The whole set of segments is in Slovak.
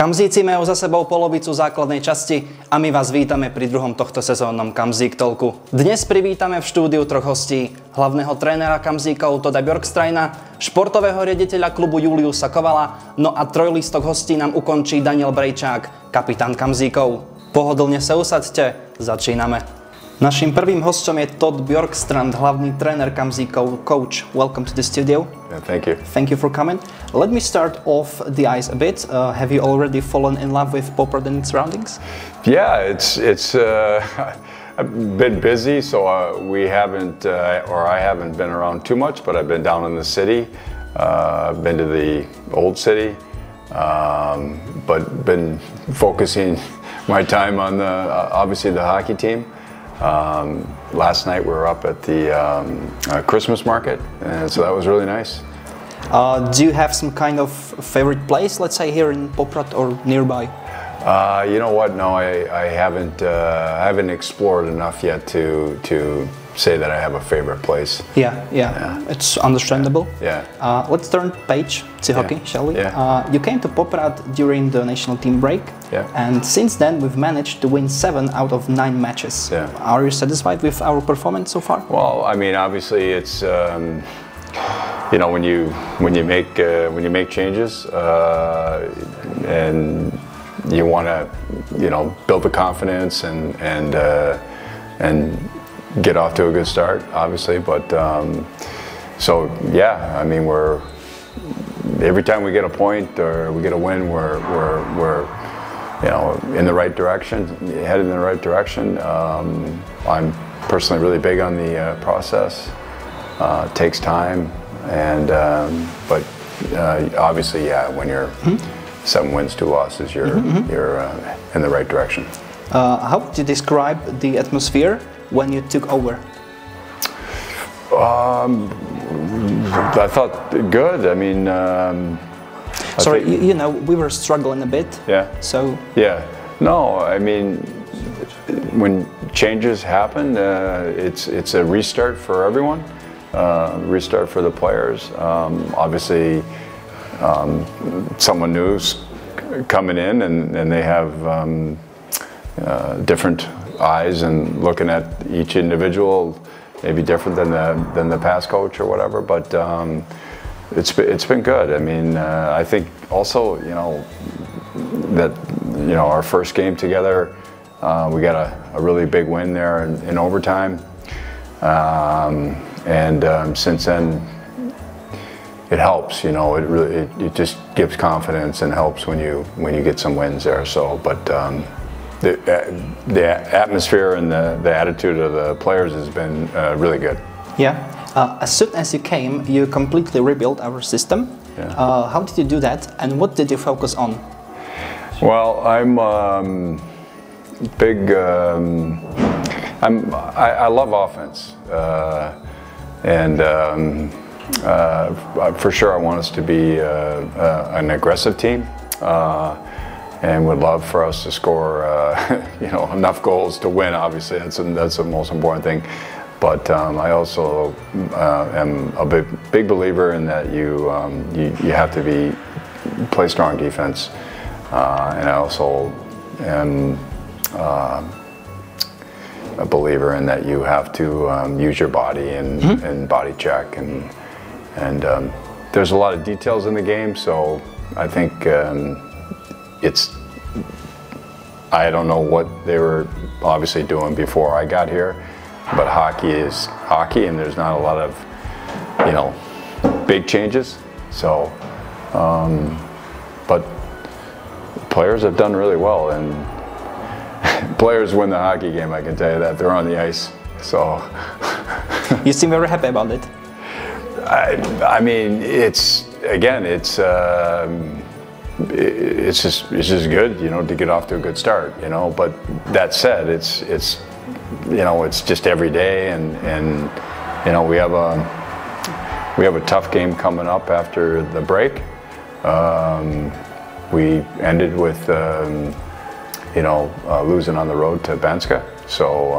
Kamzíci majú za sebou polovicu základnej časti a my vás vítame pri druhom tohto sezónnom KamzíkTalku. Dnes privítame v štúdiu troch hostí: hlavného trénera Kamzíkov Toda Bjorkstrajna, športového riaditeľa klubu Juliusa Kovala, no a trojlistok hostí nám ukončí Daniel Brejčák, kapitán Kamzíkov. Pohodlne sa usaďte, začíname. Naším prvým hostom je Todd Bjorkstrand, hlavný tréner Kamzíkov. Coach, welcome to the studio. Yeah, thank you. Thank you for coming. Let me start off the ice a bit. Have you already fallen in love with Poprad and its surroundings? Yeah, it's I've been busy, so we haven't, or I haven't been around too much, but I've been down in the city. I've been to the old city, but been focusing my time on obviously the hockey team. Last night we were up at the Christmas market, and so that was really nice. Do you have some kind of favorite place, let's say here in Poprad or nearby? You know what? No, I haven't explored enough yet to say that I have a favorite place. Yeah. It's understandable. Yeah. Let's turn page to hockey, shall we? Yeah. You came to Poprad during the national team break, and since then we've managed to win 7 out of 9 matches. Yeah. Are you satisfied with our performance so far? Well, I mean, obviously, it's you know, when you make changes and you want to, you know, build the confidence and get off to a good start, obviously. But so yeah, I mean, we're every time we get a point or we get a win, we're you know, in the right direction, headed in the right direction. I'm personally really big on the process. It takes time, and but obviously, yeah, when you're 7 wins, 2 losses, you're in the right direction. How would you describe the atmosphere when you took over? I thought good. I mean, sorry, you know, we were struggling a bit. Yeah. So. Yeah. No, I mean, when changes happen, it's a restart for everyone. Restart for the players. Obviously, someone new's coming in, and they have different eyes and looking at each individual, maybe different than the past coach or whatever. But it's been good. I mean, I think also, you know, that, you know, our first game together, we got a really big win there in overtime. Since then, it helps, you know. It just gives confidence and helps when you get some wins there. So, but the atmosphere and the attitude of the players has been really good. Yeah. As soon as you came, you completely rebuilt our system. Yeah. How did you do that, and what did you focus on? Well, I'm big. I love offense. For sure, I want us to be an aggressive team, and would love for us to score, you know, enough goals to win. Obviously, that's the most important thing. But I also am a big believer in that you have to play strong defense, and I also am a believer in that you have to use your body and body check, and there's a lot of details in the game, so I think I don't know what they were obviously doing before I got here, but hockey is hockey, and there's not a lot of, you know, big changes. So, but players have done really well, and players win the hockey game, I can tell you that. They're on the ice, so. You seem very happy about it. I mean, it's just good, you know, to get off to a good start, you know. But that said, it's you know, it's just every day, and you know, we have a tough game coming up after the break. We ended with you know, losing on the road to Banska, so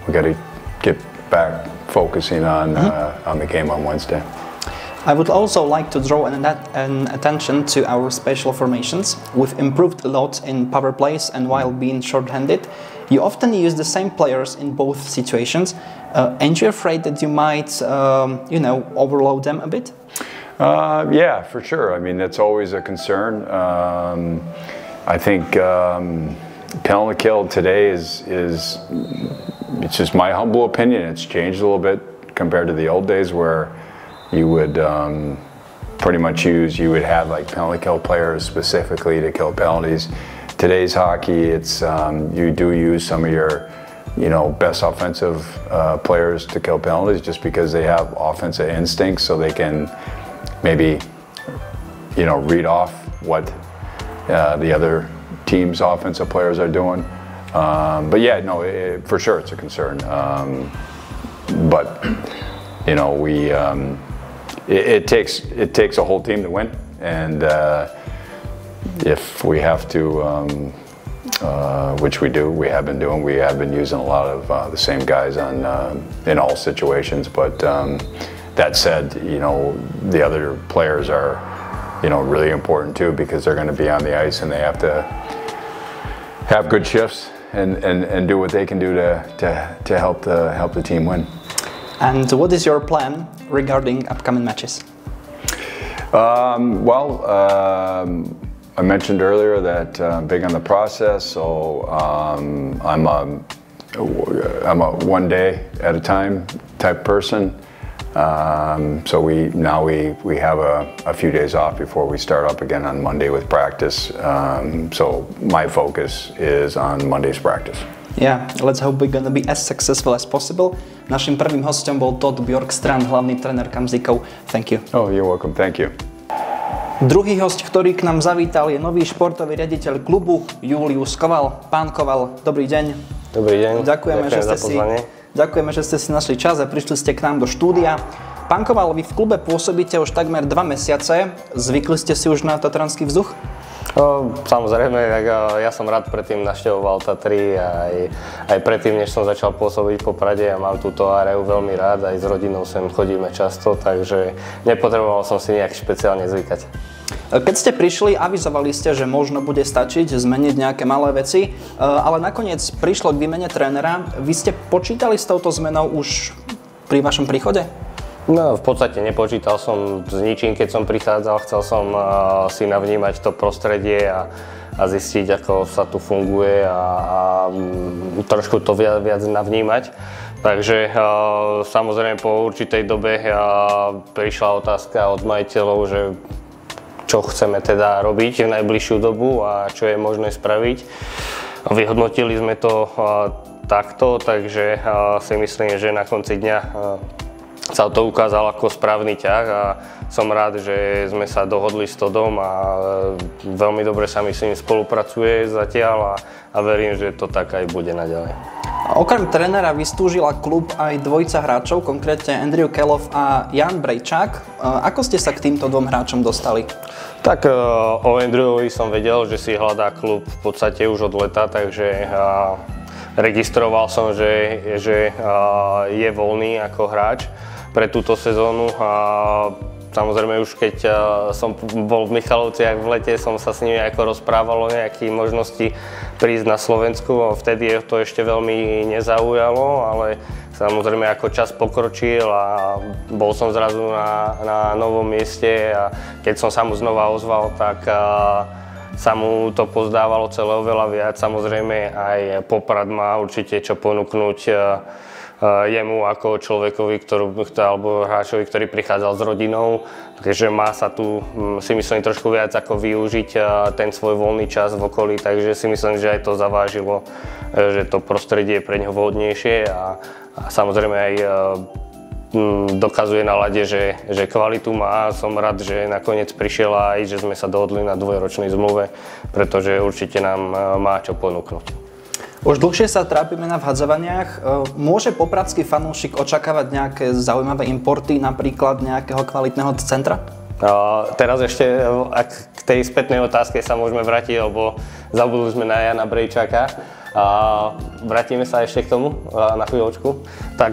we got to get back focusing on the game on Wednesday. I would also like to draw an attention to our special formations. We've improved a lot in power plays, and while being short-handed, you often use the same players in both situations. Aren't you afraid that you might, overload them a bit? Yeah, for sure. I mean, that's always a concern. I think penalty kill today is it's just my humble opinion. It's changed a little bit compared to the old days where you would pretty much you would have like penalty kill players specifically to kill penalties. Today's hockey, it's you do use some of your best offensive players to kill penalties just because they have offensive instincts, so they can maybe read off what the other team's offensive players are doing. But yeah, no, for sure it's a concern. But it takes a whole team to win, and if we have to, which we have been using a lot of the same guys in all situations. But that said, the other players are really important too, because they're going to be on the ice and they have to have good shifts and do what they can do to help the team win. And what is your plan regarding upcoming matches? I mentioned earlier that I'm big on the process, so I'm a one day at a time type person. So we have a few days off before we start up again on Monday with practice. So my focus is on Monday's practice. Yeah, let's hope we're gonna be as successful as possible. Našim prvým hostom bol Todd Bjorkstrand, hlavný tréner Kamzíkov. Thank you. Oh, you're welcome. Thank you. Druhý host, ktorý k nám zavítal, je nový športový riaditeľ klubu Julius Koval. Pán Koval, dobrý deň. Dobrý deň. Ďakujeme, že ste si našli čas a prišli ste k nám do štúdia. Pán Koval, vy v klube pôsobíte už takmer 2 mesiace. Zvykli ste si už na tatranský vzduch? Samozrejme, ja som rád predtým navštevoval Tatry, aj predtým, než som začal pôsobiť v Poprade, a mám túto áreu veľmi rád, aj s rodinou sem chodíme často, takže nepotreboval som si nejak špeciálne zvykať. Keď ste prišli, avizovali ste, že možno bude stačiť zmeniť nejaké malé veci, ale nakoniec prišlo k výmene trénera. Vy ste počítali s touto zmenou už pri vašom príchode? No, v podstate nepočítal som s ničím, keď som prichádzal. Chcel som si navnímať to prostredie a zistiť, ako sa tu funguje a trošku to viac navnímať. Takže samozrejme po určitej dobe prišla otázka od majiteľov, že čo chceme teda robiť v najbližšiu dobu a čo je možné spraviť. Vyhodnotili sme to takto, takže si myslím, že na konci dňa sa to ukázalo ako správny ťah a som rád, že sme sa dohodli s Todom a veľmi dobre sa myslím spolupracuje zatiaľ a verím, že to tak aj bude naďalej. Okrem trénera vystúžila klub aj dvojica hráčov, konkrétne Andrew Kelov a Jan Brejčák. Ako ste sa k týmto dvom hráčom dostali? Tak o Andrewovi som vedel, že si hľadá klub v podstate už od leta, takže registroval som, že je voľný ako hráč pre túto sezónu. Samozrejme už keď som bol v Michalovciach v lete, som sa s nimi ako rozprával o nejakých možnosti prísť na Slovensku. Vtedy to ešte veľmi nezaujalo, ale samozrejme ako čas pokročil a bol som zrazu na novom mieste a keď som sa mu znova ozval, tak sa mu to pozdávalo celé oveľa viac. Samozrejme aj Poprad má určite čo ponúknuť jemu ako človekovi, alebo hráčovi, ktorý prichádzal s rodinou. Takže má sa tu, si myslím, trošku viac ako využiť ten svoj voľný čas v okolí, takže si myslím, že aj to zavážilo, že to prostredie je pre ňoho vhodnejšie a samozrejme aj dokazuje na ľade, že kvalitu má. Som rád, že nakoniec prišiel aj, že sme sa dohodli na 2-ročnej zmluve, pretože určite nám má čo ponúknuť. Už dlhšie sa trápime na vhadzovaniach. Môže popradský fanúšik očakávať nejaké zaujímavé importy, napríklad nejakého kvalitného centra? Teraz ešte k tej spätnej otázke sa môžeme vrátiť, lebo zabudli sme na Jana Brejčáka. Vrátime sa ešte k tomu na chvíľočku. Tak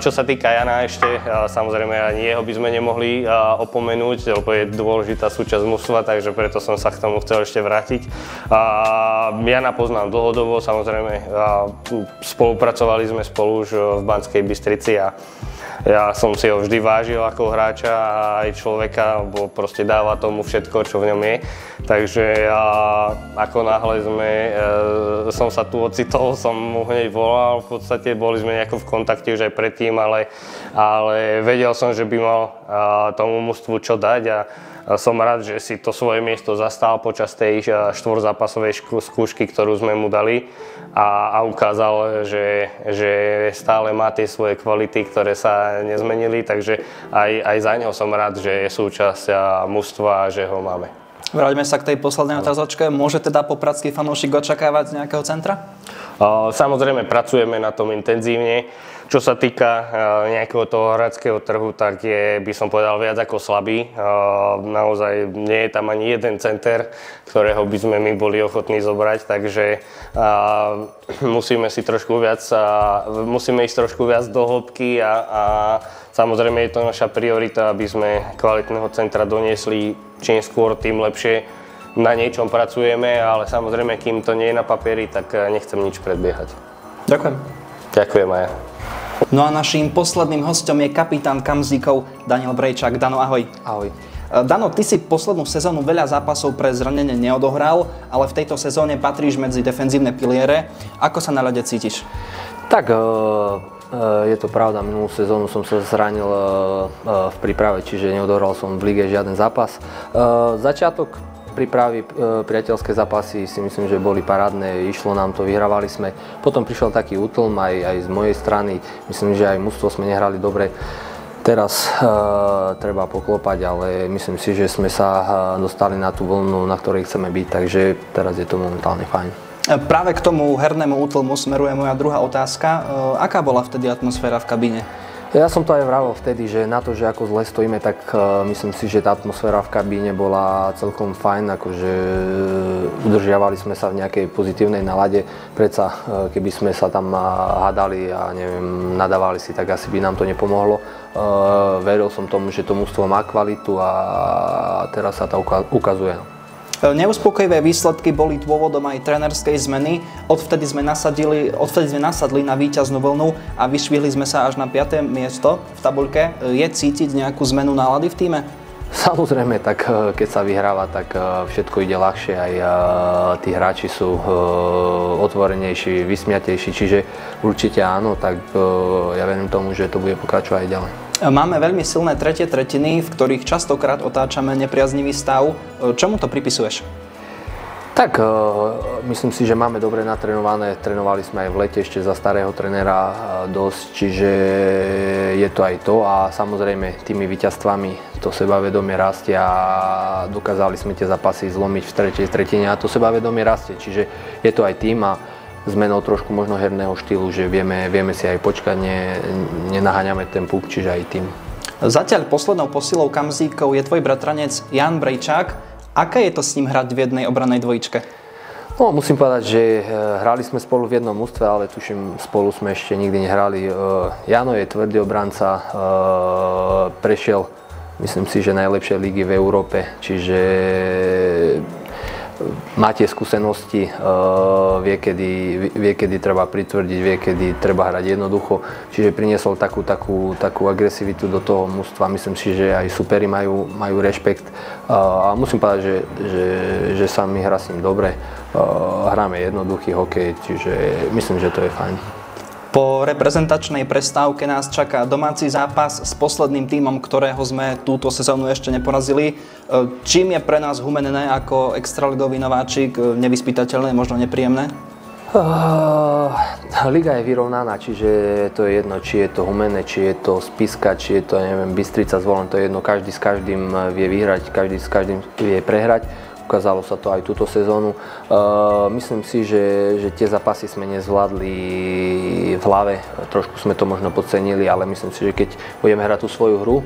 čo sa týka Jana ešte, samozrejme ani jeho by sme nemohli opomenúť, lebo je dôležitá súčasť mužstva, takže preto som sa k tomu chcel ešte vrátiť. Jana poznám dlhodobo, samozrejme spolupracovali sme spolu už v Banskej Bystrici a ja som si ho vždy vážil ako hráča a aj človeka, bo proste dáva tomu všetko, čo v ňom je. Takže ako náhle som sa tu ocitol, som mu hneď volal, v podstate boli sme nejako v kontakte už aj predtým, ale vedel som, že by mal tomu mužstvu čo dať a som rád, že si to svoje miesto zastal počas tej štvorzápasovej skúšky, ktorú sme mu dali a ukázal, že stále má tie svoje kvality, ktoré sa nezmenili, takže aj za neho som rád, že je súčasť mužstva a že ho máme. Vráťme sa k tej poslednej otázočke. Môže teda popradský fanúšik očakávať z nejakého centra? Samozrejme, pracujeme na tom intenzívne. Čo sa týka nejakého toho hráčskeho trhu, tak je, by som povedal, viac ako slabý. Naozaj nie je tam ani jeden center, ktorého by sme my boli ochotní zobrať, takže musíme ísť trošku viac do hĺbky a samozrejme je to naša priorita, aby sme kvalitného centra doniesli čím skôr, tým lepšie. Na niečom pracujeme, ale samozrejme, kým to nie je na papieri, tak nechcem nič predbiehať. Ďakujem. Ďakujem aj ja. No a naším posledným hosťom je kapitán Kamzíkov Daniel Brejčák. Dano, ahoj. Ahoj. Dano, ty si poslednú sezónu veľa zápasov pre zranenie neodohral, ale v tejto sezóne patríš medzi defenzívne piliere. Ako sa na ľade cítiš? Tak, je to pravda, minulú sezónu som sa zranil v príprave, čiže neodohral som v lige žiaden zápas. Začiatok prípravy, priateľské zápasy si myslím, že boli parádne, išlo nám to, vyhrávali sme. Potom prišiel taký útlm aj z mojej strany, myslím, že aj mužstvo sme nehrali dobre. Teraz treba poklopať, ale myslím si, že sme sa dostali na tú vlnu, na ktorej chceme byť, takže teraz je to momentálne fajn. Práve k tomu hernému útlmu smeruje moja druhá otázka. Aká bola vtedy atmosféra v kabíne? Ja som to aj vravel vtedy, že na to, že ako zle stojíme, tak myslím si, že tá atmosféra v kabíne bola celkom fajn, akože udržiavali sme sa v nejakej pozitívnej nálade. Predsa, keby sme sa tam hádali a neviem, nadávali si, tak asi by nám to nepomohlo. Veril som tomu, že to mužstvo má kvalitu a teraz sa to ukazuje. Neuspokojivé výsledky boli dôvodom aj trénerskej zmeny. Odvtedy sme nasadli na víťaznú vlnu a vyšvihli sme sa až na 5. miesto v tabuľke. Je cítiť nejakú zmenu nálady v tíme? Samozrejme, tak keď sa vyhráva, tak všetko ide ľahšie, aj tí hráči sú otvorenejší, vysmiatejší, čiže určite áno, tak ja verím tomu, že to bude pokračovať aj ďalej. Máme veľmi silné tretie tretiny, v ktorých častokrát otáčame nepriaznivý stav. Čomu to pripisuješ? Tak, myslím si, že máme dobre natrénované. Trénovali sme aj v lete ešte za starého trénera dosť, čiže je to aj to. A samozrejme, tými víťazstvami to sebavedomie rastie a dokázali sme tie zápasy zlomiť v tretej tretine a to sebavedomie rastie. Čiže je to aj tým a zmenou trošku možno herného štýlu, že vieme si aj počkať, nenaháňame ten puk, čiže aj tým. Zatiaľ poslednou posilou Kamzíkov je tvoj bratranec Jan Brejčák. Aké je to s ním hrať v jednej obrannej dvojičke? No, musím povedať, že hrali sme spolu v jednom mužstve, ale tuším, spolu sme ešte nikdy nehrali. Jano je tvrdý obranca, prešiel, myslím si, že najlepšie ligy v Európe, čiže má tie skúsenosti, vie, kedy treba pritvrdiť, vie, kedy treba hrať jednoducho. Čiže priniesol takú agresivitu do toho mužstva. Myslím si, že aj superi majú rešpekt. A musím povedať, že sa mi hrá s ním dobre. Hráme jednoduchý hokej, čiže myslím, že to je fajn. Po reprezentačnej prestávke nás čaká domáci zápas s posledným tímom, ktorého sme túto sezónu ešte neporazili. Čím je pre nás Humenné ako extraligový nováčik nevyspytateľné, možno nepríjemné? Liga je vyrovnaná, čiže to je jedno, či je to Humenné, či je to Spišská, či je to, neviem, Bystrica, Zvolen, to je jedno, každý s každým vie vyhrať, každý s každým vie prehrať. Ukázalo sa to aj túto sezónu. Myslím si, že tie zápasy sme nezvládli v hlave. Trošku sme to možno podcenili, ale myslím si, že keď budeme hrať tú svoju hru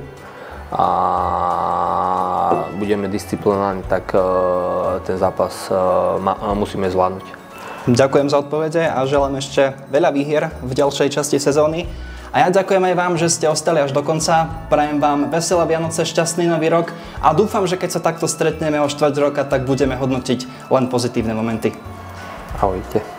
a budeme disciplinovaní, tak ten zápas musíme zvládnuť. Ďakujem za odpovede a želám ešte veľa výhier v ďalšej časti sezóny. A ja ďakujem aj vám, že ste ostali až do konca. Prajem vám veselé Vianoce, šťastný nový rok a dúfam, že keď sa takto stretneme o štvrť roka, tak budeme hodnotiť len pozitívne momenty. Ahojte.